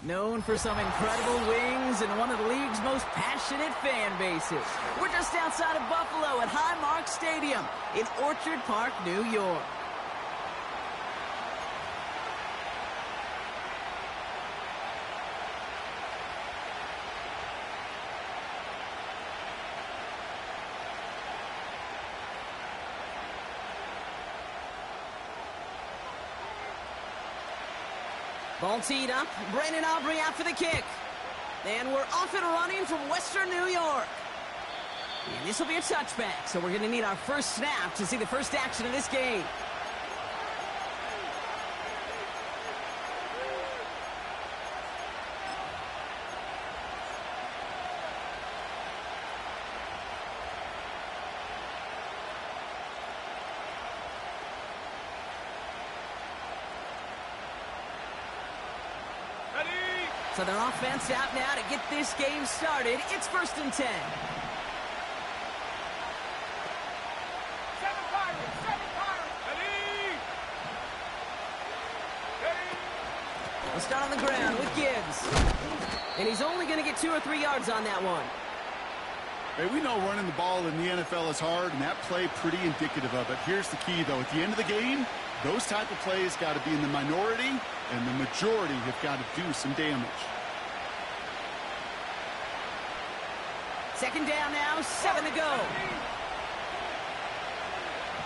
Known for some incredible wings and one of the league's most passionate fan bases. We're just outside of Buffalo at Highmark Stadium in Orchard Park, New York. Ball teed up. Brandon Aubrey out for the kick. And we're off and running from Western New York. And this will be a touchback, so we're going to need our first snap to see the first action of this game. So their offense out now to get this game started. It's 1st and 10. We'll start on the ground with Gibbs. And he's only going to get 2 or 3 yards on that one. Hey, we know running the ball in the NFL is hard, and that play pretty indicative of it. Here's the key, though. At the end of the game, those type of plays got to be in the minority, and the majority have got to do some damage. 2nd down now, 7 to go.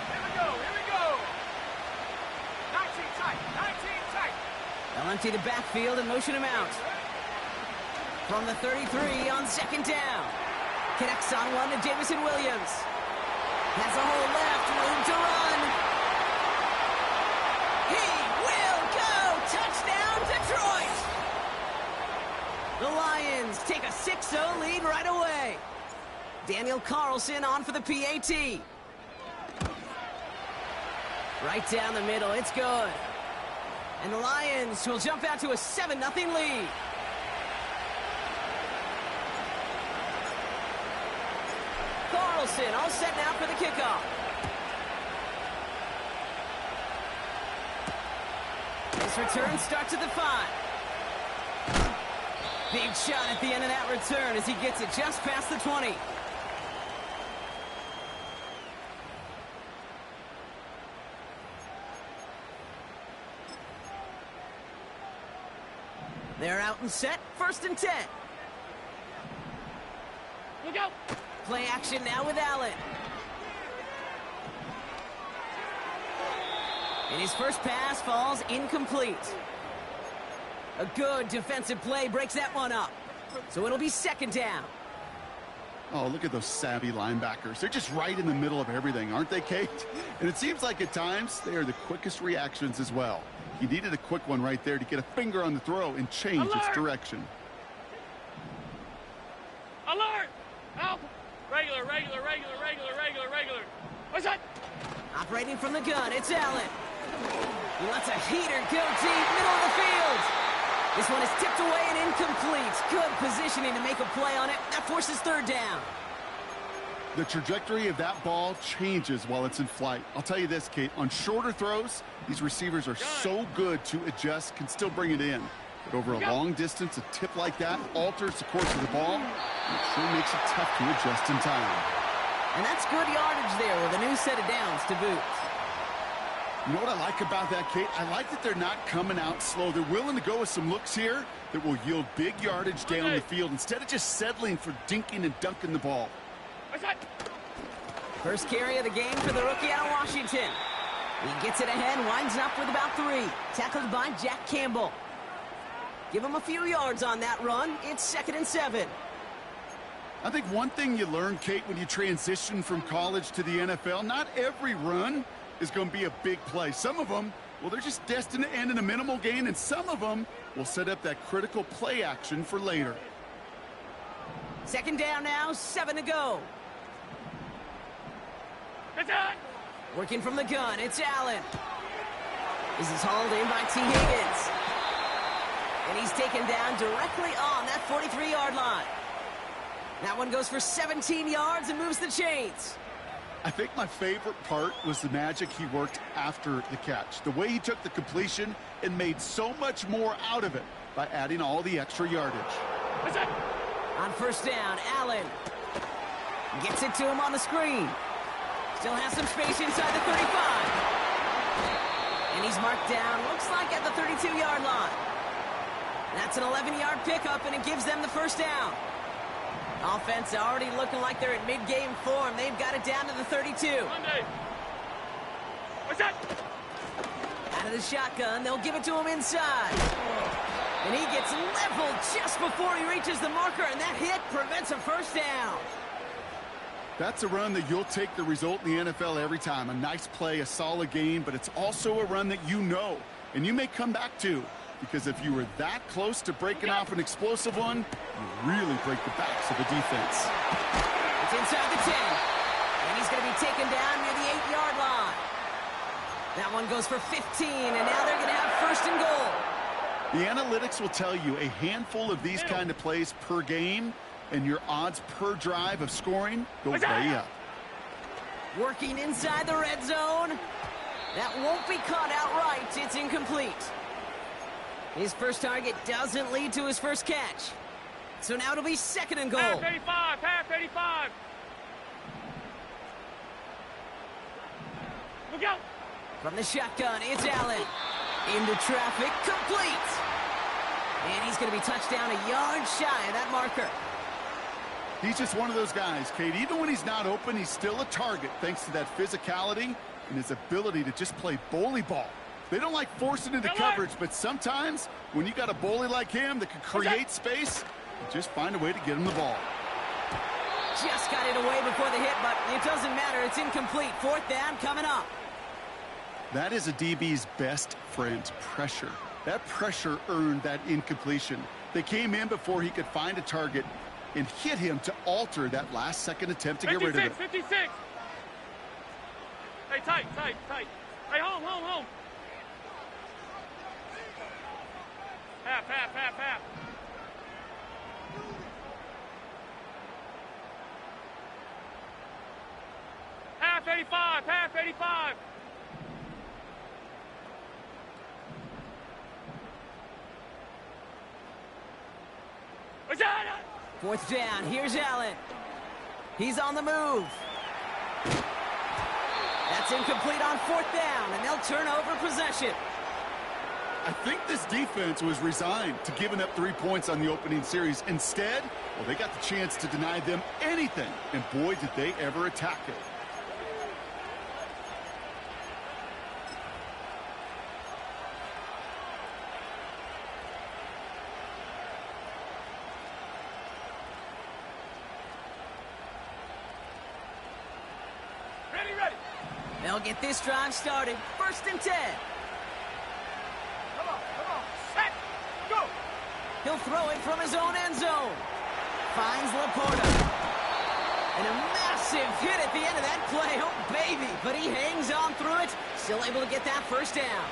Here we go. 19 tight. They'll empty the backfield and motion him out. From the 33 on 2nd down. Connects on one to Jamison Williams. Has a hole left, room to run. He will go! Touchdown, Detroit! The Lions take a 6-0 lead right away. Daniel Carlson on for the PAT. Right down the middle, it's good. And the Lions will jump out to a 7-0 lead. Carlson all set now for the kickoff. This return starts at the 5. Big shot at the end of that return as he gets it just past the 20. They're out and set. 1st and 10. Look out. Play action now with Allen. And his first pass falls incomplete. A good defensive play breaks that one up. So it'll be 2nd down. Oh, look at those savvy linebackers. They're just right in the middle of everything, aren't they, Kate? And it seems like at times they are the quickest reactions as well. He needed a quick one right there to get a finger on the throw and change its direction. Alert! Help! Regular. What's that? Operating from the gun, it's Allen. He lets a heater go deep, middle of the field. This one is tipped away and incomplete. Good positioning to make a play on it. That forces 3rd down. The trajectory of that ball changes while it's in flight. I'll tell you this, Kate, on shorter throws, these receivers are so good to adjust, can still bring it in. But over a long distance, a tip like that alters the course of the ball. It sure makes it tough to adjust in time. And that's good yardage there with a new set of downs to boot. You know what I like about that, Kate? I like that they're not coming out slow. They're willing to go with some looks here that will yield big yardage down the field instead of just settling for dinking and dunking the ball. First carry of the game for the rookie out of Washington. He gets it ahead, winds up with about 3. Tackled by Jack Campbell. Give him a few yards on that run. It's 2nd and 7. I think one thing you learn, Kate, when you transition from college to the NFL, not every run is going to be a big play. Some of them, well, they're just destined to end in a minimal gain, and some of them will set up that critical play action for later. 2nd down now, 7 to go. It's on. Working from the gun, it's Allen. This is hauled in by T. Higgins. And he's taken down directly on that 43-yard line. That one goes for 17 yards and moves the chains. I think my favorite part was the magic he worked after the catch. The way he took the completion and made so much more out of it. by adding all the extra yardage. That's it. On first down, Allen gets it to him on the screen. Still has some space inside the 35. And he's marked down, looks like at the 32-yard line. That's an 11-yard pickup, and it gives them the first down. Offense already looking like they're in mid-game form. They've got it down to the 32. Monday. What's that? Out of the shotgun, they'll give it to him inside. And he gets leveled just before he reaches the marker, and that hit prevents a first down. That's a run that you'll take the result in the NFL every time. A nice play, a solid game, but it's also a run that you know, and you may come back to. Because if you were that close to breaking off an explosive one, you really break the backs of the defense. It's inside the 10. And he's going to be taken down near the 8-yard line. That one goes for 15, and now they're going to have first and goal. The analytics will tell you a handful of these kind of plays per game, and your odds per drive of scoring go way up. Working inside the red zone. That won't be caught outright. It's incomplete. His first target doesn't lead to his first catch. So now it'll be second and goal. Half 35, half 35. Look out. From the shotgun, it's Allen. Into traffic, complete. And he's going to be touched down a yard shy of that marker. He's just one of those guys, Kate. Even when he's not open, he's still a target thanks to that physicality and his ability to just play bully ball. They don't like forcing into coverage, but sometimes when you got a bully like him that can create space, you just find a way to get him the ball. Just got it away before the hit, but it doesn't matter. It's incomplete. Fourth down coming up. That is a DB's best friend, pressure. That pressure earned that incompletion. They came in before he could find a target and hit him to alter that last-second attempt to get rid of it. 56. Hey, tight. Hey, home. Half. Half 85. What's that? Fourth down, here's Allen. He's on the move. That's incomplete on fourth down, and they'll turn over possession. I think this defense was resigned to giving up 3 points on the opening series. Instead, well, they got the chance to deny them anything, and boy, did they ever attack it. Ready. They'll get this drive started. First and 10. Come on. Set. Go. He'll throw it from his own end zone. Finds Laporta. And a massive hit at the end of that play. Oh, baby. But he hangs on through it. Still able to get that first down.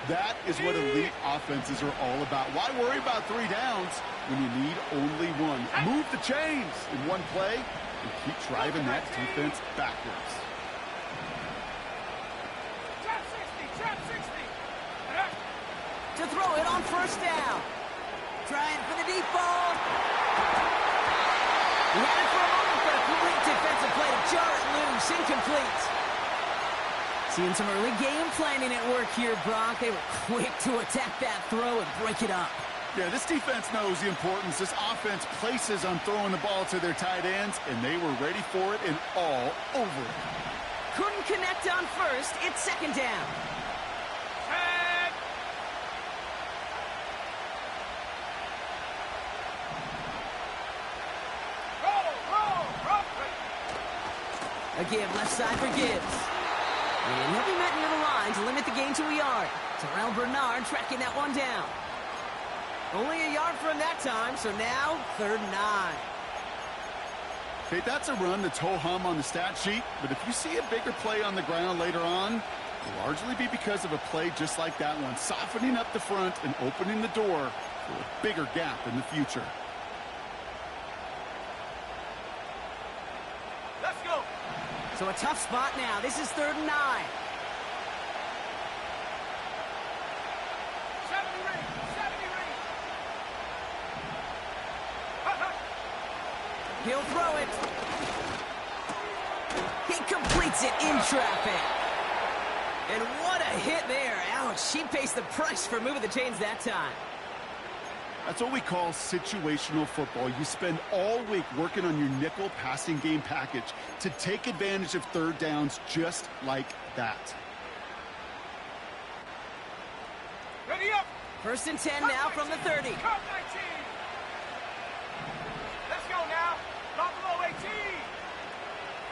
That is what elite offenses are all about. Why worry about 3 downs when you need only one? Move the chains in one play and keep driving that defense backwards. Trap 60. To throw it on first down. Trying for the deep ball. He had it for a moment, but a complete defensive play to jar it loose. Incomplete. Seeing some early game planning at work here, Brock. They were quick to attack that throw and break it up. Yeah, this defense knows the importance this offense places on throwing the ball to their tight ends, and they were ready for it and all over it. Couldn't connect on first. It's second down. Head. Roll. A give left side for Gibbs. And he'll be met near the line to limit the gain to a yard. Terrell Bernard tracking that one down. Only a yard from that time, so now 3rd and 9. Okay, that's a run that's ho-hum on the stat sheet, but if you see a bigger play on the ground later on, it'll largely be because of a play just like that one, softening up the front and opening the door for a bigger gap in the future. Let's go. So a tough spot now. This is 3rd and 9. 70 He'll throw it. He completes it in traffic. And what a hit there. Ouch, he pays the price for moving the chains that time. That's what we call situational football. You spend all week working on your nickel passing game package to take advantage of third downs just like that. Ready up. 1st and 10 now from the 30. Cut 19. Let's go now. Buffalo 18.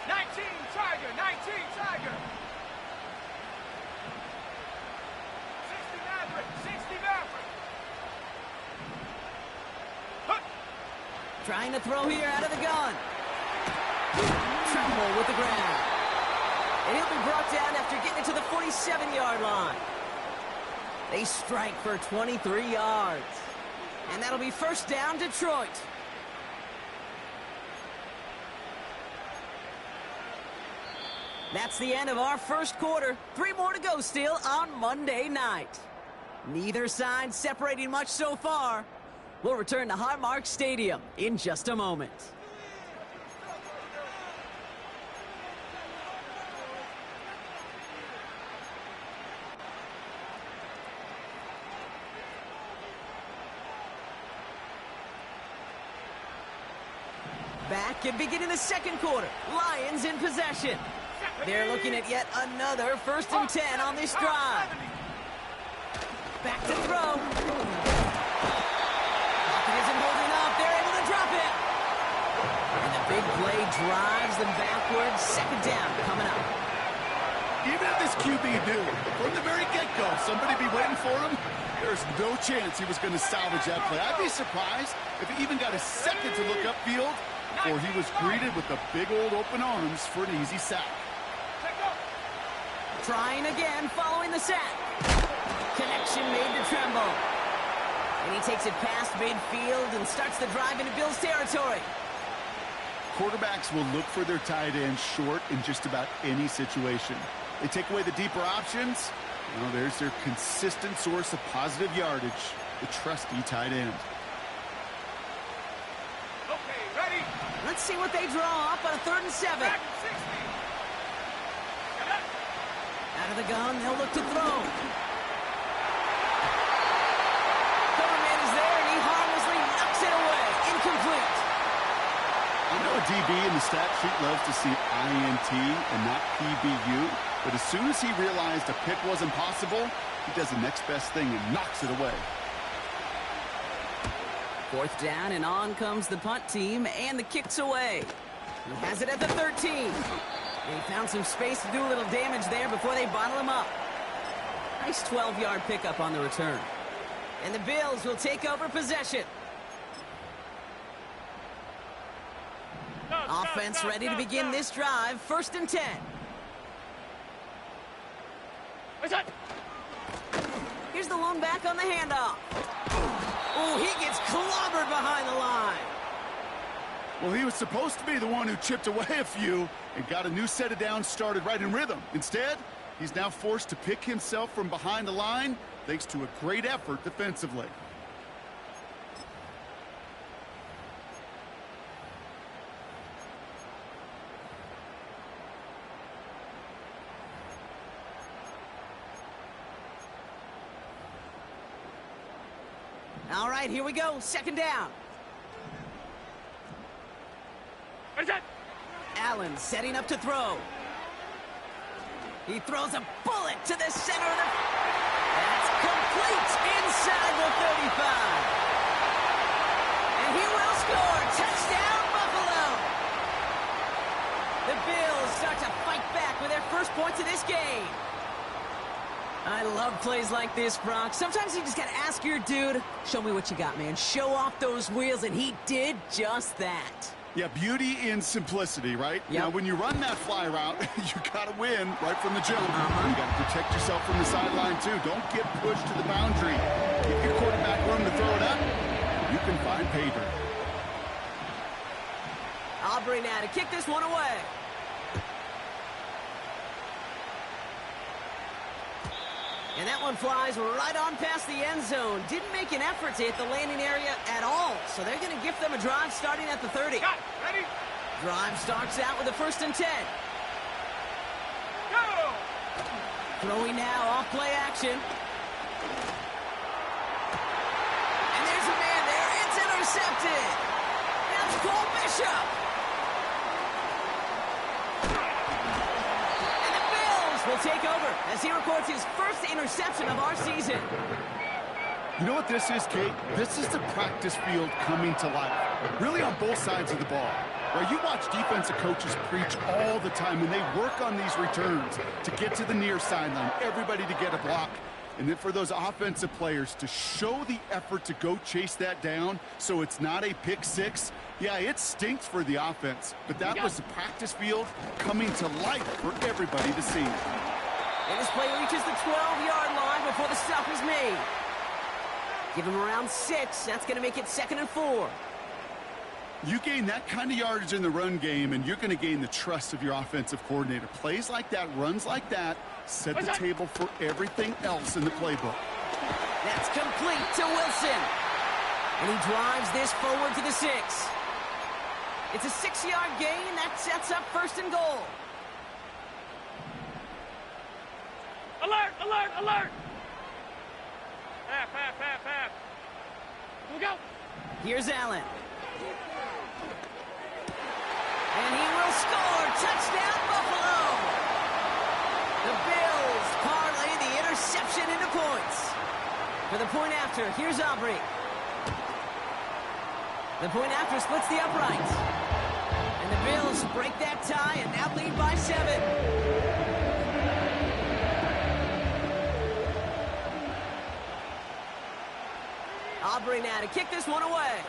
19 Tiger. 19 Tiger. 60 Maverick. 60 Maverick. Hut. Trying to throw here out of the gun. Tremble with the ground. And he'll be brought down after getting it to the 47-yard line. They strike for 23 yards. And that'll be 1st down, Detroit. That's the end of our 1st quarter. 3 more to go still on Monday night. Neither side separating much so far. We'll return to Highmark Stadium in just a moment. Back and beginning the 2nd quarter. Lions in possession. They're looking at yet another 1st and 10 on this drive. Back to throw. Pocket isn't holding up. They're able to drop it. And the big play drives them backwards. 2nd down coming up. Even if this QB knew from the very get-go somebody be waiting for him, there's no chance he was going to salvage that play. I'd be surprised if he even got a second to look upfield, or he was greeted with the big old open arms for an easy sack. Trying again following the sack. Connection made to Tremble. And he takes it past midfield and starts the drive into Bills territory. Quarterbacks will look for their tight end short in just about any situation. They take away the deeper options. Well, there's their consistent source of positive yardage, the trusty tight end. Okay, ready. Let's see what they draw up on a 3rd and 7. Back 60. Out of the gun, they'll look to throw. Coverman is there, and he harmlessly knocks it away. Incomplete. I know a DB in the stat sheet loves to see INT and not PBU, but as soon as he realized a pick wasn't possible, he does the next best thing and knocks it away. 4th down, and on comes the punt team, and the kick's away. He has it at the 13. They found some space to do a little damage there before they bottle him up. Nice 12-yard pickup on the return. And the Bills will take over possession. Offense ready to begin this drive. 1st and 10. Here's the lone back on the handoff. Oh, he gets clobbered behind the line. Well, he was supposed to be the one who chipped away a few and got a new set of downs started right in rhythm. Instead, he's now forced to pick himself from behind the line thanks to a great effort defensively. All right, here we go. 2nd down. Allen setting up to throw. He throws a bullet to the center of the... That's complete inside the 35. And he will score. Touchdown, Buffalo. The Bills start to fight back with their 1st points of this game. I love plays like this, Brock. Sometimes you just got to ask your dude, show me what you got, man. Show off those wheels, and he did just that. Yeah, beauty in simplicity, right? Yep. Now, when you run that fly route, you got to win right from the jump. You got to protect yourself from the sideline, too. Don't get pushed to the boundary. Give your quarterback room to throw it up. You can find pay dirt. Aubrey now to kick this one away. And that one flies right on past the end zone. Didn't make an effort to hit the landing area at all. So they're going to gift them a drive starting at the 30. Got it. Ready? Drive starts out with a 1st and 10. Go! Throwing now off play action. And there's a man there. It's intercepted. That's Cole Bishop. And the Bills will take over as he records his first interception of our season. You know what this is, Kate? This is the practice field coming to life, really on both sides of the ball. Right, you watch defensive coaches preach all the time when they work on these returns to get to the near sideline, everybody to get a block, and then for those offensive players to show the effort to go chase that down so it's not a pick six. Yeah, it stinks for the offense, but that was the practice field coming to life for everybody to see. And this play reaches the 12-yard line before the stop is made. Give him around 6. That's going to make it 2nd and 4. You gain that kind of yardage in the run game, and you're going to gain the trust of your offensive coordinator. Plays like that, runs like that, set the table for everything else in the playbook. That's complete to Wilson. And he drives this forward to the 6. It's a 6-yard gain. That sets up 1st and goal. Alert! Alert! Alert! Half. Here we go. Here's Allen. And he will score. Touchdown, Buffalo. The Bills parlay the interception into points. For the point after, here's Aubrey. The point after splits the uprights. And the Bills break that tie and now lead by 7. Aubrey now to kick this one away.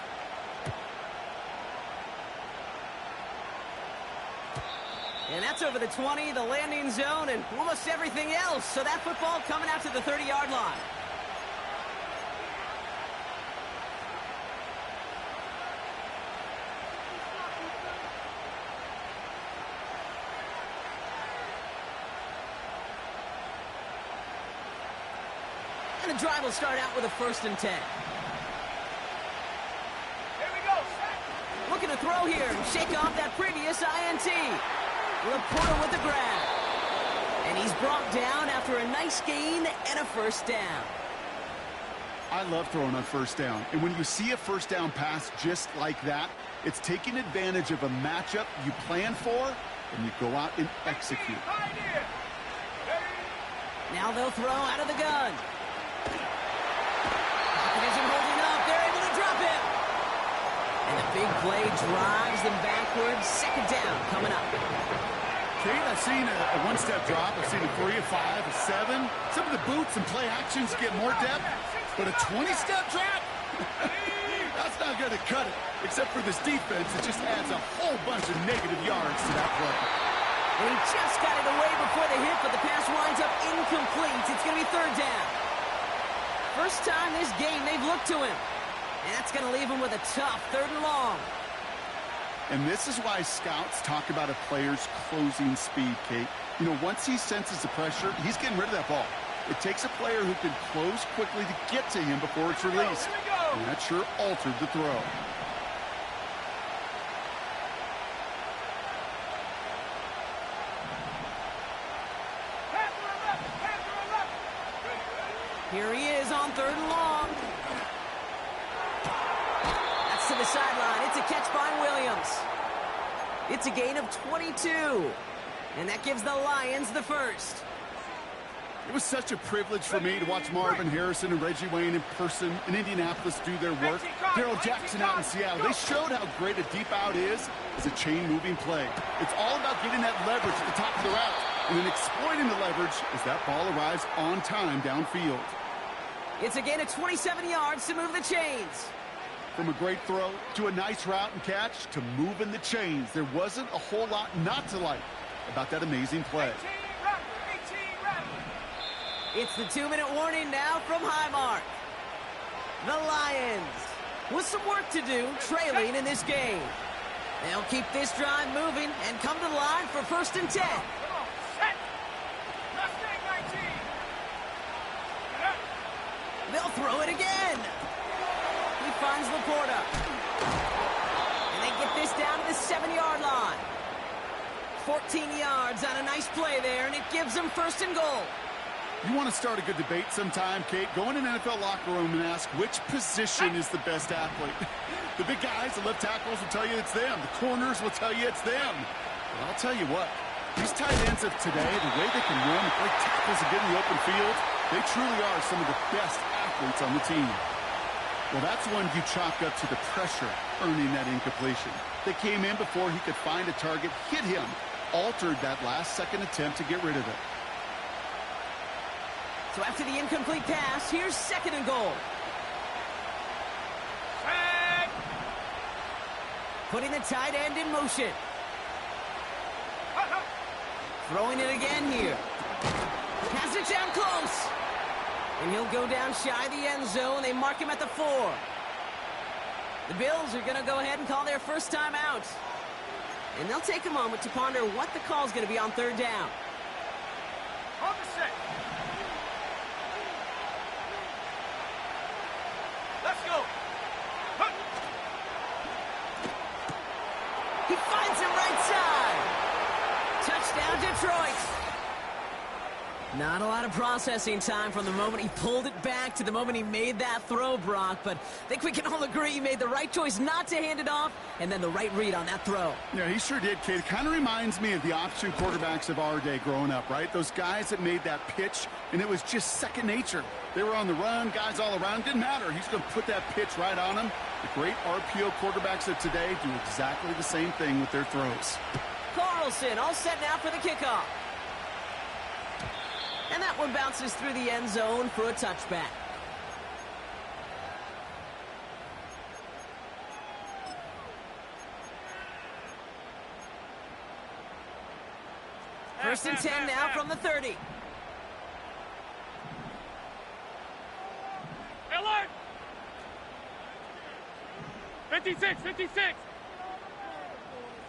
And that's over the 20, the landing zone, and almost everything else. So that football coming out to the 30-yard line. And the drive will start out with a 1st and 10. Here we go. Set. Looking to throw here and shake off that previous INT. Laporta with the grab. And he's brought down after a nice gain and a 1st down. I love throwing on 1st down. And when you see a 1st down pass just like that, it's taking advantage of a matchup you plan for, and you go out and execute. Pioneer. Ready? Now they'll throw out of the gun. Isn't holding up. They're able to drop it. And the big play drives them backwards. 2nd down coming up. Kate, I've seen a one-step drop. I've seen a 3, a 5, a 7. Some of the boots and play actions get more depth, but a 20-step drop? That's not going to cut it. Except for this defense, it just adds a whole bunch of negative yards to that play. And he just got it away before the hit, but the pass winds up incomplete. It's going to be 3rd down. First time this game they've looked to him. And that's going to leave him with a tough 3rd and long. And this is why scouts talk about a player's closing speed, Kate. You know, once he senses the pressure, he's getting rid of that ball. It takes a player who can close quickly to get to him before it's released. And that sure altered the throw. Here he is on 3rd and long. That's to the sideline. It's a catch by Williams. It's a gain of 22. And that gives the Lions the 1st. It was such a privilege for me to watch Marvin Harrison and Reggie Wayne in person in Indianapolis do their work. Darrell Jackson out in Seattle. They showed how great a deep out is as a chain-moving play. It's all about getting that leverage at the top of the route and then exploiting the leverage as that ball arrives on time downfield. It's a gain of 27 yards to move the chains. From a great throw to a nice route and catch to moving the chains, there wasn't a whole lot not to like about that amazing play. 18 Rattler. It's the 2-minute warning now from Highmark. The Lions with some work to do, trailing in this game. They'll keep this drive moving and come to the line for 1st and 10. Come on, set. Mustang 19. They'll throw it again. He finds Laporta. And they get this down to the 7-yard line. 14 yards on a nice play there, and it gives them first and goal. You want to start a good debate sometime, Kate? Go in an NFL locker room and ask which position is the best athlete. The big guys, the left tackles will tell you it's them. The corners will tell you it's them. But I'll tell you what, these tight ends of today, the way they can run, the great tackles and get in the open field, they truly are some of the best athletes on the team. Well, that's one you chalk up to the pressure earning that incompletion. They came in before he could find a target, hit him, altered that last-second attempt to get rid of it. So after the incomplete pass, here's second and goal. Hey! Putting the tight end in motion. Throwing it again here. Has it down close. And he'll go down shy of the end zone. They mark him at the 4. The Bills are going to go ahead and call their first time out. And they'll take a moment to ponder what the call is going to be on third down. On the set. Let's go. Huh. He finds him right side. Touchdown, Detroit. Not a lot of processing time from the moment he pulled it back to the moment he made that throw, Brock. But I think we can all agree he made the right choice not to hand it off, and then the right read on that throw. Yeah, he sure did, Kate. It kind of reminds me of the option quarterbacks of our day growing up, right? Those guys that made that pitch, and it was just second nature. They were on the run, guys all around. Didn't matter. He's going to put that pitch right on him. The great RPO quarterbacks of today do exactly the same thing with their throws. Carlson all set now for the kickoff. And that one bounces through the end zone for a touchback. First and 10 now from the 30. Alert! 56, 56.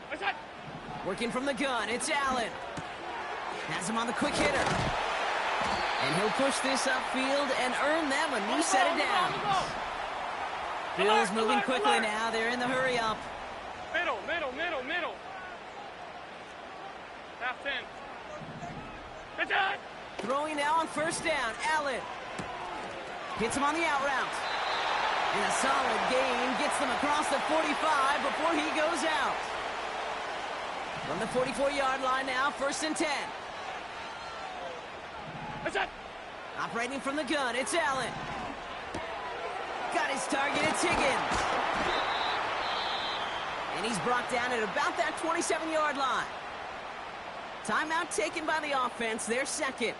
What's that? Working from the gun, it's Allen. Has him on the quick hitter. And he'll push this upfield and earn them a new set of downs. Bills moving quickly now. They're in the hurry up. Middle. Half 10. Good job. Throwing now on first down. Allen hits him on the out route. And a solid gain gets them across the 45 before he goes out. From the 44-yard line now, first and 10. What's that? Operating from the gun, it's Allen. Got his target, it's Higgins. And he's brought down at about that 27-yard line. Timeout taken by the offense, their second.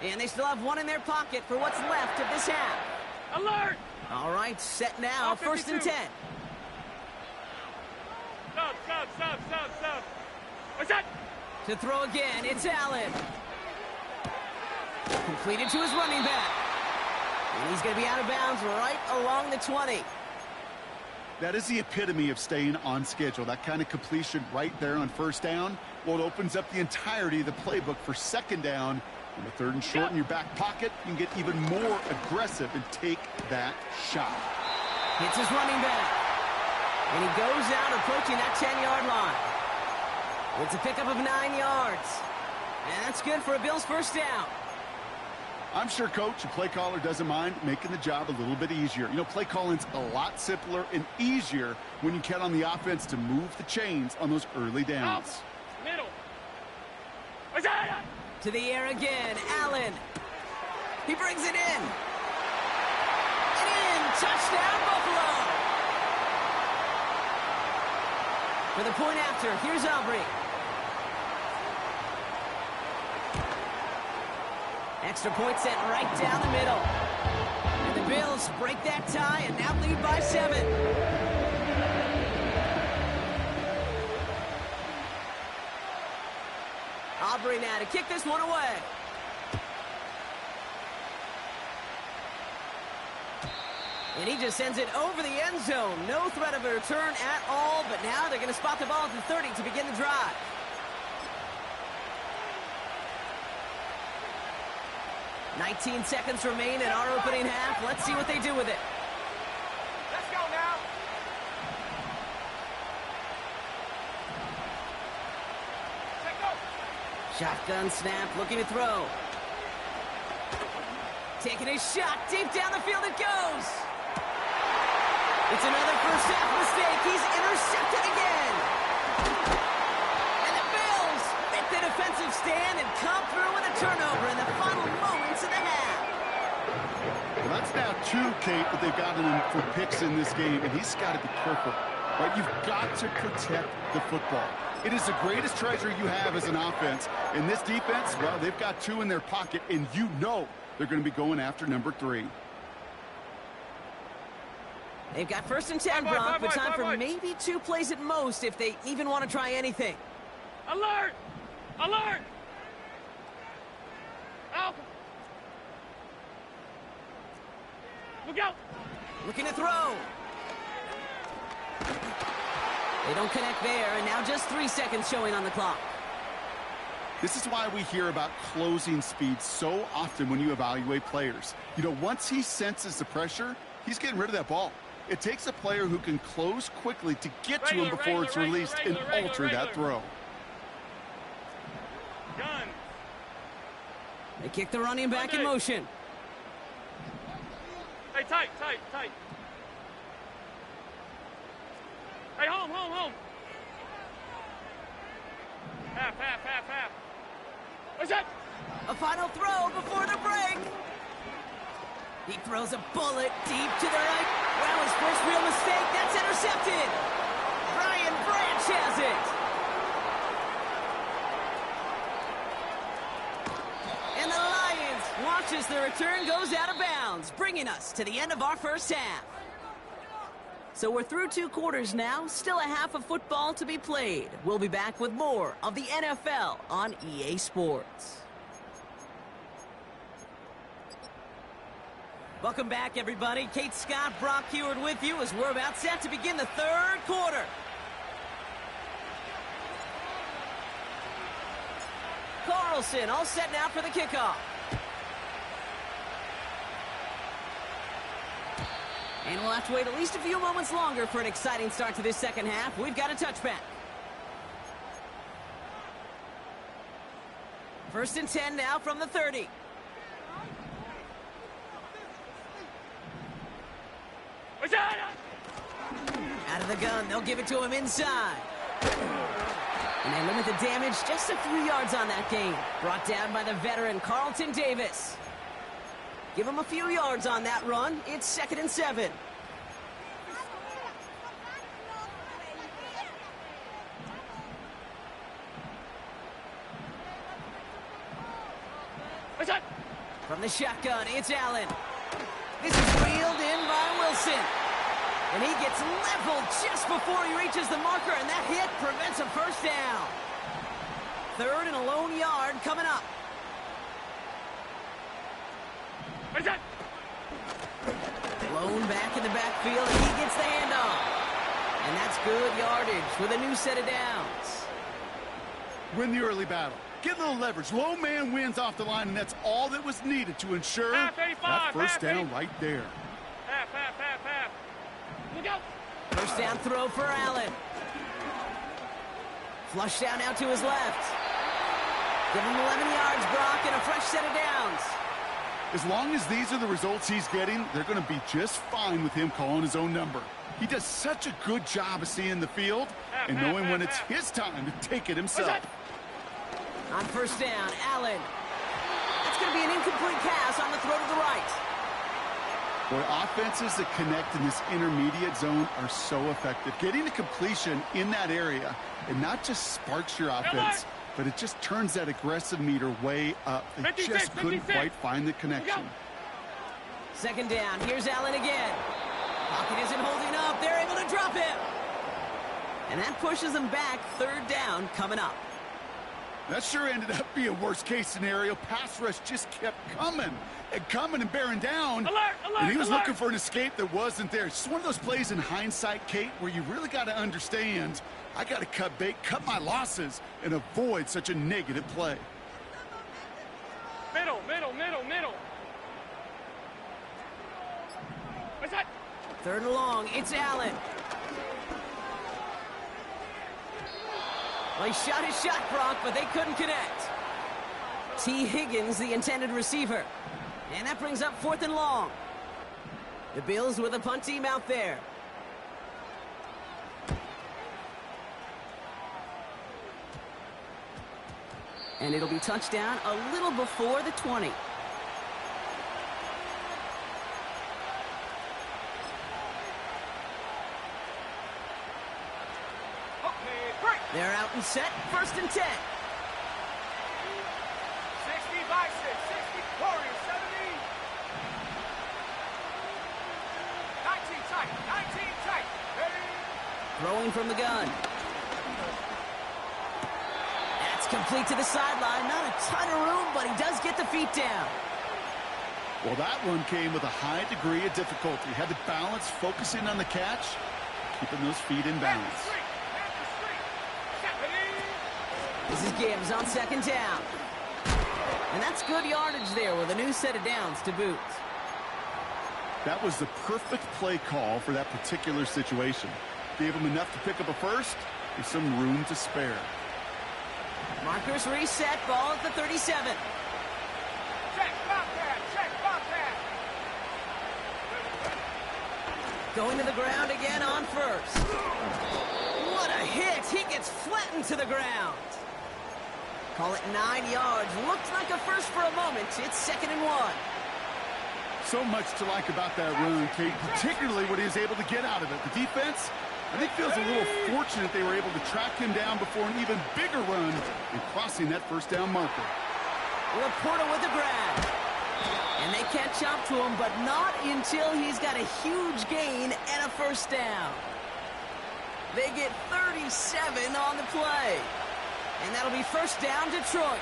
And they still have one in their pocket for what's left of this half. Alert! All right, set now, first and 10. Stop. What's that? To throw again, it's Allen. Completed to his running back. And he's going to be out of bounds right along the 20. That is the epitome of staying on schedule. That kind of completion right there on first down. Well, it opens up the entirety of the playbook for second down. On the third and short in your back pocket, you can get even more aggressive and take that shot. Hits his running back. And he goes out approaching that 10-yard line. It's a pickup of 9 yards. And that's good for a Bills first down. I'm sure, Coach, a play caller doesn't mind making the job a little bit easier. You know, play calling's a lot simpler and easier when you count on the offense to move the chains on those early downs. Middle. To the air again, Allen. He brings it in. And in, touchdown, Buffalo. For the point after, here's Aubrey. Extra point sent right down the middle. And the Bills break that tie and now lead by 7. Aubrey now to kick this one away. And he just sends it over the end zone. No threat of a return at all, but now they're going to spot the ball at the 30 to begin the drive. 19 seconds remain in our opening half. Let's see what they do with it. Let's go now. Take go. Shotgun snap, looking to throw. Taking a shot, deep down the field it goes. It's another first half mistake. He's intercepted again. And the Bills make the defensive stand and come through with a turnover in the final moments of the half. Well, that's now 2, Kate, that they've gotten him for picks in this game, and he's got to be careful. Right? You've got to protect the football. It is the greatest treasure you have as an offense. In this defense, well, they've got 2 in their pocket, and you know they're going to be going after number 3. They've got 1st and 10, Brock, but time for maybe 2 plays at most if they even want to try anything. Alert! Alert! Out! Look out! Looking to throw. They don't connect there, and now just 3 seconds showing on the clock. This is why we hear about closing speed so often when you evaluate players. You know, once he senses the pressure, he's getting rid of that ball. It takes a player who can close quickly to get to him before it's released and alter that throw. Gun. They kick the running back in motion. Hey, tight, tight, tight. Hey, home, home, home. Half, half, half, half. What's that? A final throw before the break. He throws a bullet deep to the right. Wow, his first real mistake. That's intercepted. Brian Branch has it. And the Lions watch as the return goes out of bounds, bringing us to the end of our first half. So we're through 2 quarters now, still a half of football to be played. We'll be back with more of the NFL on EA Sports. Welcome back, everybody. Kate Scott, Brock Heward with you as we're about set to begin the 3rd quarter. Carlson all set now for the kickoff. And we'll have to wait at least a few moments longer for an exciting start to this second half. We've got a touchback. 1st and 10 now from the 30. Out of the gun, they'll give it to him inside. And they limit the damage just a few yards on that gain. Brought down by the veteran Carlton Davis. Give him a few yards on that run. It's 2nd and 7. What's that? From the shotgun, it's Allen. This is wheeled in by Wilson. And he gets leveled just before he reaches the marker, and that hit prevents a first down. 3rd and a lone yard coming up. What's that? Blown back in the backfield, and he gets the handoff. And that's good yardage with a new set of downs. Win the early battle. Get a little leverage. Low man wins off the line, and that's all that was needed to ensure that first down right there. Half, half, half, half. Look out. First down throw for Allen. Flush down now to his left. Give him 11 yards, Brock, and a fresh set of downs. As long as these are the results he's getting, they're going to be just fine with him calling his own number. He does such a good job of seeing the field and knowing when it's his time to take it himself. On first down, Allen. That's going to be an incomplete pass on the throw to the right. Boy, offenses that connect in this intermediate zone are so effective. Getting a completion in that area, and not just sparks your offense, but it just turns that aggressive meter way up. They just couldn't quite find the connection. 2nd down, here's Allen again. Pocket isn't holding up. They're able to drop him. And that pushes them back. 3rd down coming up. That sure ended up being worst-case scenario. Pass rush just kept coming and bearing down. And he was looking for an escape that wasn't there. It's just one of those plays in hindsight, Kate, where you really got to understand, I got to cut bait, cut my losses, and avoid such a negative play. Middle, middle, middle, middle. Third and long, it's Allen. Well, he shot his shot, Brock, but they couldn't connect. T. Higgins, the intended receiver. And that brings up 4th and long. The Bills with a punt team out there. And it'll be touchdown a little before the 20. They're out and set. 1st and 10. 60 by 6. 60. Warriors 70. 19 tight. 19 tight. Ready. Throwing from the gun. That's complete to the sideline. Not a ton of room, but he does get the feet down. Well, that one came with a high degree of difficulty. Had to balance, focusing on the catch, keeping those feet in balance. This is Gibbs on 2nd down. And that's good yardage there with a new set of downs to boot. That was the perfect play call for that particular situation. Gave him enough to pick up a first with some room to spare. Markers reset, ball at the 37. Check, Bobcat, check, Bobcat. Going to the ground again on 1st. What a hit! He gets flattened to the ground. Call it 9 yards. Looked like a first for a moment. It's 2nd and 1. So much to like about that run, Kate, particularly what he was able to get out of it. The defense, I think, feels a little fortunate they were able to track him down before an even bigger run and crossing that 1st down marker. Laporta with the grab. And they catch up to him, but not until he's got a huge gain and a 1st down. They get 37 on the play. And that'll be 1st down, Detroit.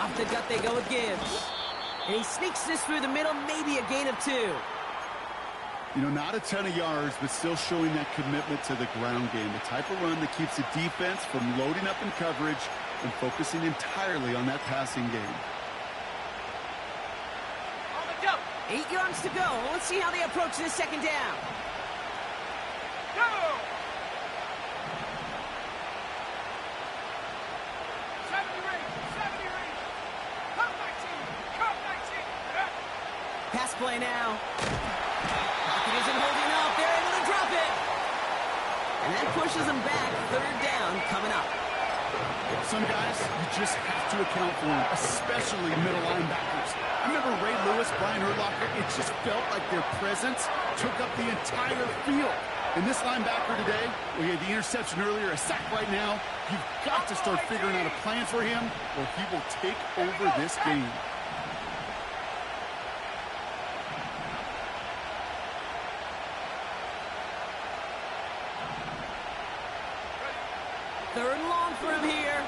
Off the gut they go with Gibbs. And he sneaks this through the middle, maybe a gain of 2. You know, not a ton of yards, but still showing that commitment to the ground game. The type of run that keeps the defense from loading up in coverage and focusing entirely on that passing game. On the go. 8 yards to go. Let's see how they approach this 2nd down. Go. 70 range. 70 range. Come 19. Come 19. Pass play now. Pocket isn't holding up. They're able to drop it. And that pushes them back. 3rd down coming up. Some guys, you just have to account for them, especially middle linebackers. I remember Ray Lewis, Brian Urlacher, it just felt like their presence took up the entire field. And this linebacker today, we had the interception earlier, a sack right now. You've got to start figuring out a plan for him, or he will take over this game. Third and long for him here.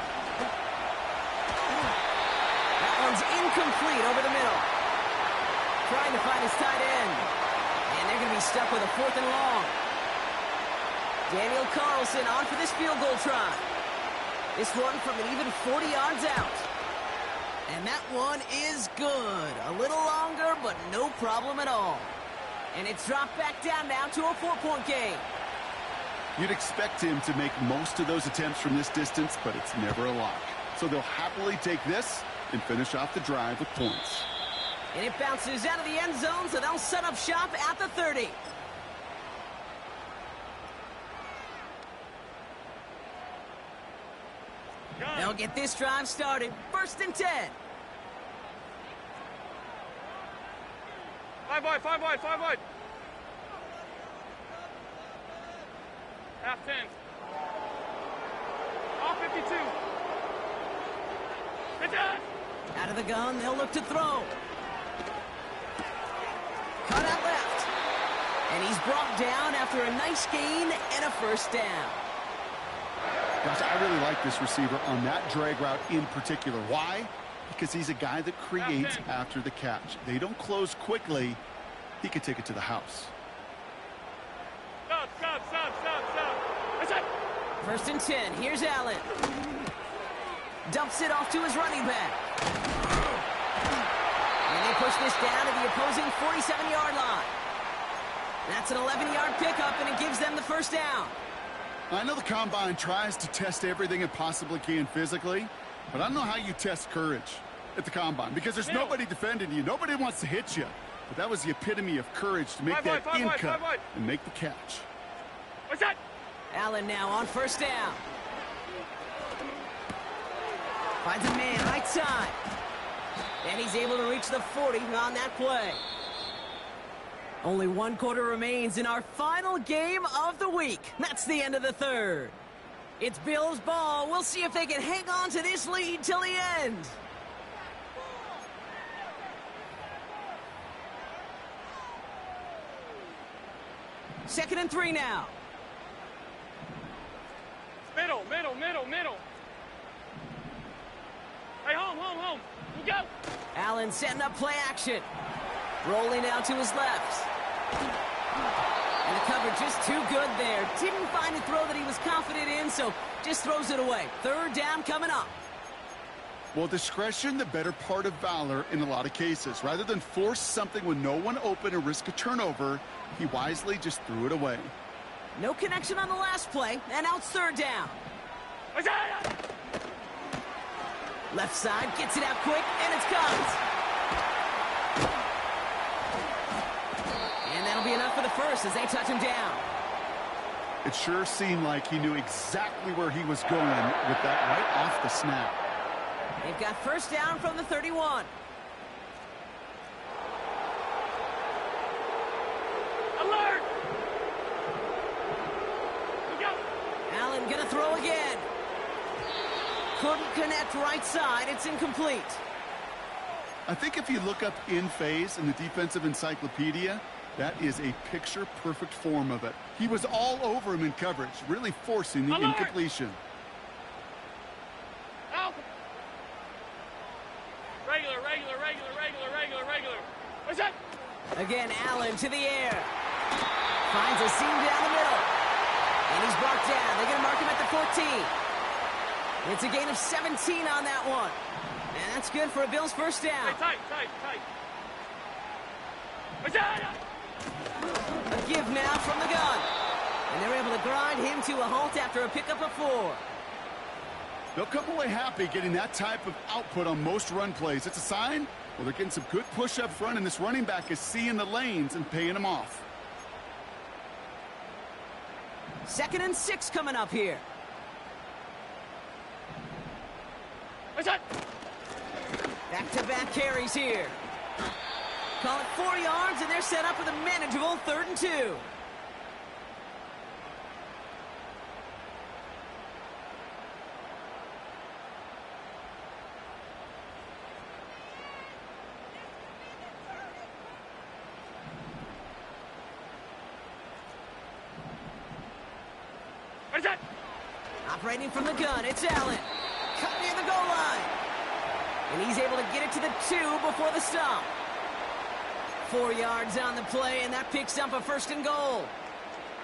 That one's incomplete over the middle. Trying to find his tight end. And they're going to be stuck with a 4th and long. Daniel Carlson on for this field goal try. This one from an even 40 yards out. And that one is good. A little longer, but no problem at all. And it's dropped back down now to a 4-point game. You'd expect him to make most of those attempts from this distance, but it's never a lock. So they'll happily take this and finish off the drive with points. And it bounces out of the end zone, so they'll set up shop at the 30. They'll get this drive started. 1st and 10. 5 wide, 5 wide, 5 wide. Half 10. All 52. Good job. Out of the gun, they'll look to throw. Cut out left. And he's brought down after a nice gain and a first down. Gosh, I really like this receiver on that drag route in particular. Why? Because he's a guy that creates after the catch. They don't close quickly. He could take it to the house. Stop. That's it. First and 10. Here's Allen. Dumps it off to his running back. And they push this down to the opposing 47-yard line. That's an 11-yard pickup, and it gives them the first down. I know the Combine tries to test everything it possibly can physically, but I don't know how you test courage at the Combine because there's nobody defending you. Nobody wants to hit you. But that was the epitome of courage to make that in cut and make the catch. What's that? Allen now on first down. Finds a man right side. And he's able to reach the 40 on that play. Only one quarter remains in our final game of the week. That's the end of the third. It's Bills ball. We'll see if they can hang on to this lead till the end. Second and 3 now. Middle. Hey, home. We go. Allen setting up play action. Rolling out to his left. And the coverage just too good there. Didn't find a throw that he was confident in, so just throws it away. Third down coming up. Well, discretion, the better part of valor in a lot of cases. Rather than force something with no one open and risk a turnover, he wisely just threw it away. No connection on the last play, and now it's third down. What's that? Left side, gets it out quick, and it's caught. And that'll be enough for the first as they touch him down. It sure seemed like he knew exactly where he was going with that right off the snap. They've got first down from the 31. Alert! We go. Allen gonna throw again. Couldn't connect right side. It's incomplete. I think if you look up in phase in the defensive encyclopedia, that is a picture-perfect form of it. He was all over him in coverage, really forcing the incompletion. Out. Regular. What's that? Again, Allen to the air. Finds a seam down the middle. And he's brought down. They're going to mark him at the 14. It's a gain of 17 on that one. And that's good for a Bills first down. Hey, tight. What's that? A give now from the gun. And they're able to grind him to a halt after a pickup of 4. They'll come away happy getting that type of output on most run plays. It's a sign, well, they're getting some good push up front, and this running back is seeing the lanes and paying them off. Second and 6 coming up here. What's that? Back-to-back carries here. Call it 4 yards, and they're set up with a manageable 3rd and 2. What is that? Operating from the gun, it's Allen. Cut near the goal line. And he's able to get it to the 2 before the stop. 4 yards on the play, and that picks up a 1st and goal.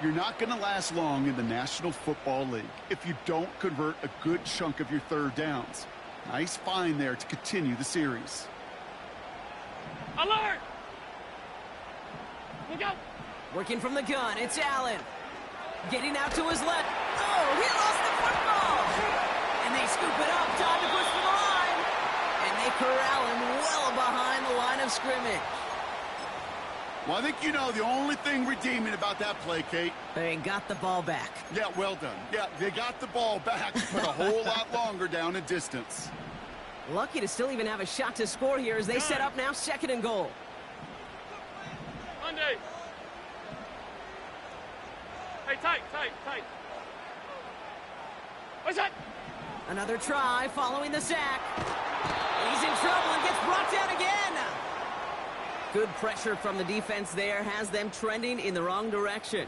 You're not going to last long in the National Football League if you don't convert a good chunk of your third downs. Nice find there to continue the series. Alert! Look out! Working from the gun, it's Allen. Getting out to his left. Oh, he lost the football! And they scoop it up, time to push for the line. And they corral him well behind the line of scrimmage. Well, I think you know the only thing redeeming about that play, Kate. They got the ball back. Yeah, well done. Yeah, they got the ball back, but a whole lot longer down in distance. Lucky to still even have a shot to score here as they set up now 2nd and goal. Monday. Hey, tight. What's that? Another try following the sack. He's in trouble. Good pressure from the defense there has them trending in the wrong direction.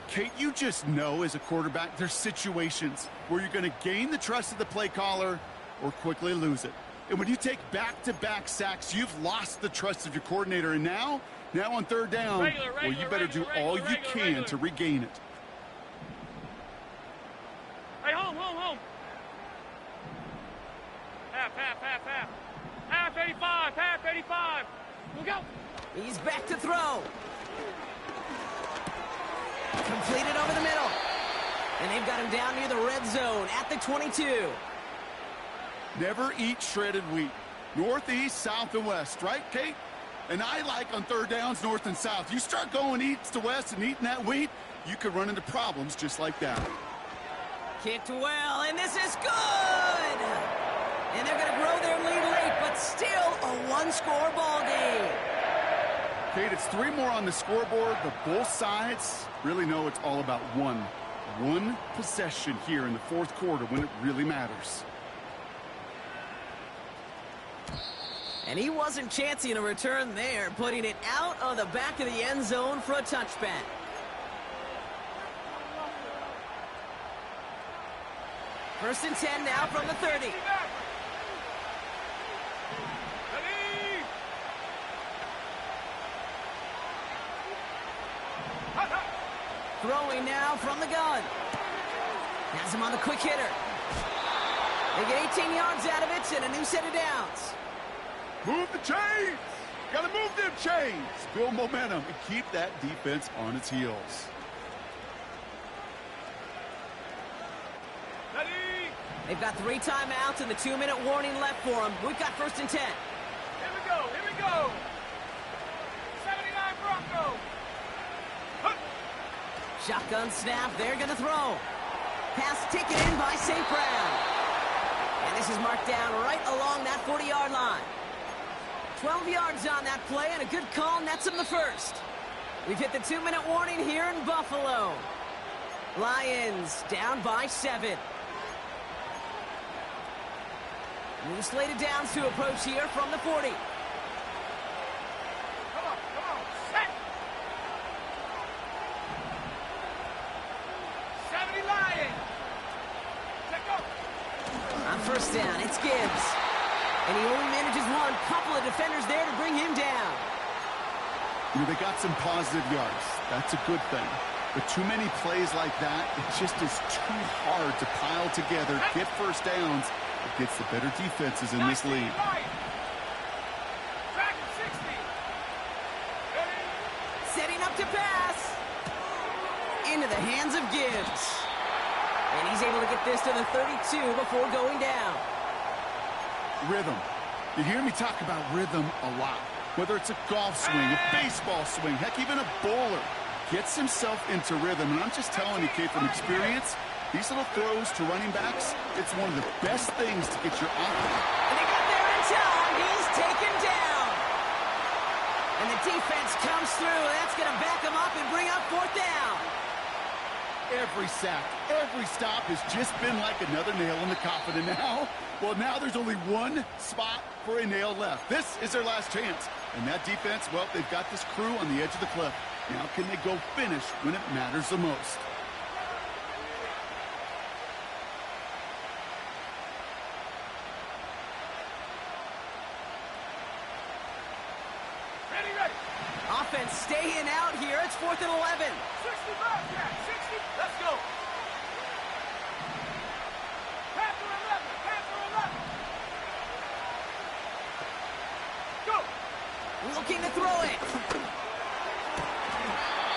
Kate, you just know as a quarterback, there's situations where you're going to gain the trust of the play caller or quickly lose it. And when you take back-to-back sacks, you've lost the trust of your coordinator. And now on third down, well, you better do all you can to regain it. Hey, home. Half. Half 85. We'll go. He's back to throw. Completed over the middle. And they've got him down near the red zone at the 22. Never eat shredded wheat. Northeast, south, and west, right, Kate? And I like on third downs, north and south. You start going east to west and eating that wheat, you could run into problems just like that. Kicked well, and this is good! And they're going to grow their lead late, but still a one-score ball game. Kate, it's 3 more on the scoreboard, but both sides really know it's all about one possession here in the fourth quarter when it really matters. And he wasn't chancing a return there, putting it out of the back of the end zone for a touchback. First and 10 now from the 30. Throwing now from the gun. Has him on the quick hitter. They get 18 yards out of it and a new set of downs. Move the chains! Gotta move them chains! Build momentum and keep that defense on its heels. Ready? They've got 3 timeouts and the 2-minute warning left for them. We've got first and 10. Here we go. 79 Broncos. Shotgun snap, they're going to throw. Pass taken in by St. Brown. And this is marked down right along that 40-yard line. 12 yards on that play, and a good call nets him the first. We've hit the 2-minute warning here in Buffalo. Lions down by 7. New slated downs to approach here from the 40. Come on. Set. 70 Lions. Check up. On first down, it's Gibbs. And he only manages one. Couple of defenders there to bring him down. You know, they got some positive yards. That's a good thing. But too many plays like that, it just is too hard to pile together, get first downs against the better defenses in this league. Setting up to pass. Into the hands of Gibbs. And he's able to get this to the 32 before going down. Rhythm. You hear me talk about rhythm a lot. Whether it's a golf swing, a baseball swing, heck, even a bowler gets himself into rhythm. And I'm just telling you, Kate, from experience, these little throws to running backs, it's one of the best things to get your offense. And they got there in time. He's taken down. And the defense comes through. That's going to back him up and bring up fourth down. Every sack, every stop has just been like another nail in the coffin. And now there's only one spot for a nail left. This is their last chance. And that defense, well, they've got this crew on the edge of the cliff. Now can they go finish when it matters the most? Ready. Offense staying out here. It's 4th and 11. 65, Jack. 60. Let's go. Panther 11. Go. Looking to throw it.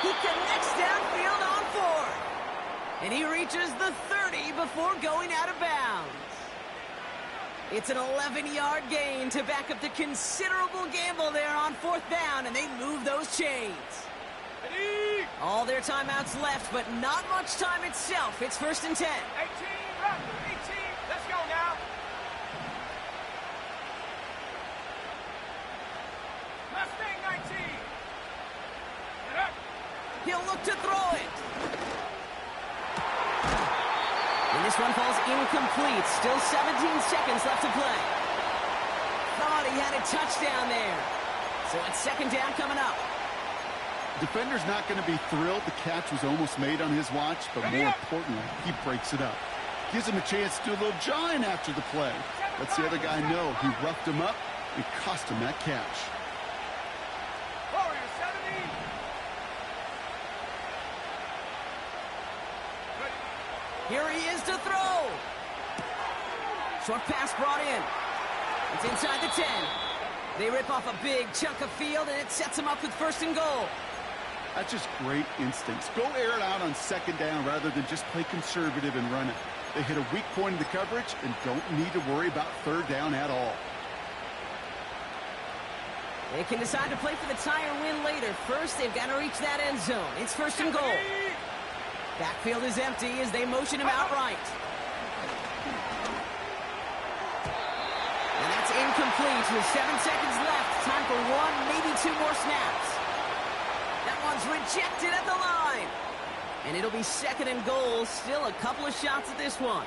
He connects downfield on 4. And he reaches the 30 before going out of bounds. It's an 11-yard gain to back up the considerable gamble there on 4th down, and they move those chains. Ready. All their timeouts left, but not much time itself. It's 1st and 10. 18, Raptor, 18. Let's go now. Mustang 19. Get up. He'll look to throw it. And this one falls incomplete. Still 17 seconds left to play. Thought he had a touchdown there. So it's second down coming up. Defender's not going to be thrilled the catch was almost made on his watch, but more importantly, he breaks it up. Gives him a chance to do a little jawing after the play. Lets the other guy know he roughed him up and cost him that catch. Warrior 70. Here he is to throw. Short pass brought in. It's inside the 10. They rip off a big chunk of field, and it sets them up with first and goal. That's just great instincts. Go air it out on second down rather than just play conservative and run it. They hit a weak point in the coverage and don't need to worry about third down at all. They can decide to play for the tie or win later. First, they've got to reach that end zone. It's first and goal. Backfield is empty as they motion him outright. And that's incomplete with 7 seconds left. Time for one, maybe two more snaps. That one's rejected at the line. And it'll be second and goal. Still a couple of shots at this one.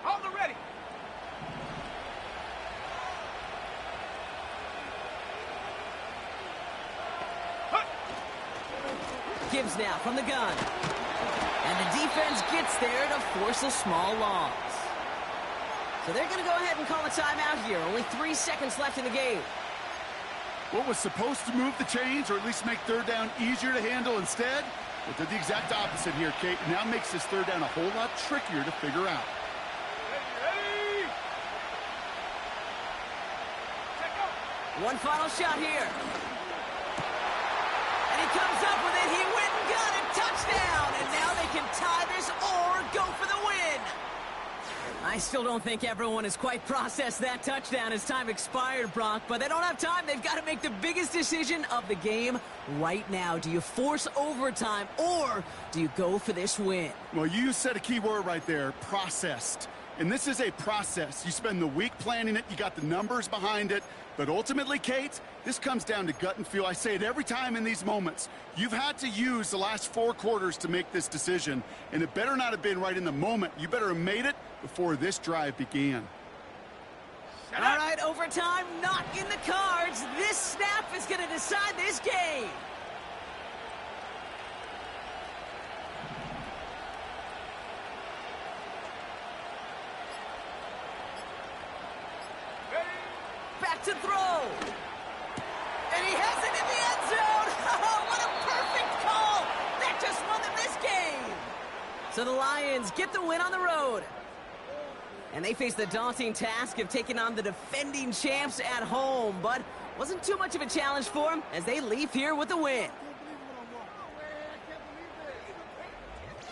On the ready. Gibbs now from the gun. And the defense gets there to force a small loss. So they're going to go ahead and call a timeout here. Only 3 seconds left in the game. What was supposed to move the chains or at least make third down easier to handle instead? Well, did the exact opposite here, Kate. Now makes this third down a whole lot trickier to figure out. Ready. Check out. One final shot here. And he comes up with it. He went and got it. Touchdown. And now they can tie this or go for the win. I still don't think everyone has quite processed that touchdown as time expired, Brock. But they don't have time. They've got to make the biggest decision of the game right now. Do you force overtime or do you go for this win? Well, you said a key word right there, processed. And this is a process. You spend the week planning it. You got the numbers behind it. But ultimately, Kate, this comes down to gut and feel. I say it every time in these moments. You've had to use the last 4 quarters to make this decision. And it better not have been right in the moment. You better have made it before this drive began. All right, overtime not in the cards. This snap is going to decide this game. Back to throw. And he has it in the end zone. Oh, what a perfect call. That just won them this game. So the Lions get the win on the road. And they face the daunting task of taking on the defending champs at home. But wasn't too much of a challenge for them as they leave here with the win.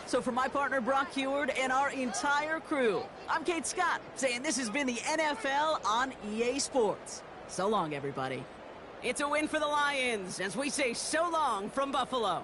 So for my partner, Brock Heward, and our entire crew, I'm Kate Scott, saying this has been the NFL on EA Sports. So long, everybody. It's a win for the Lions as we say so long from Buffalo.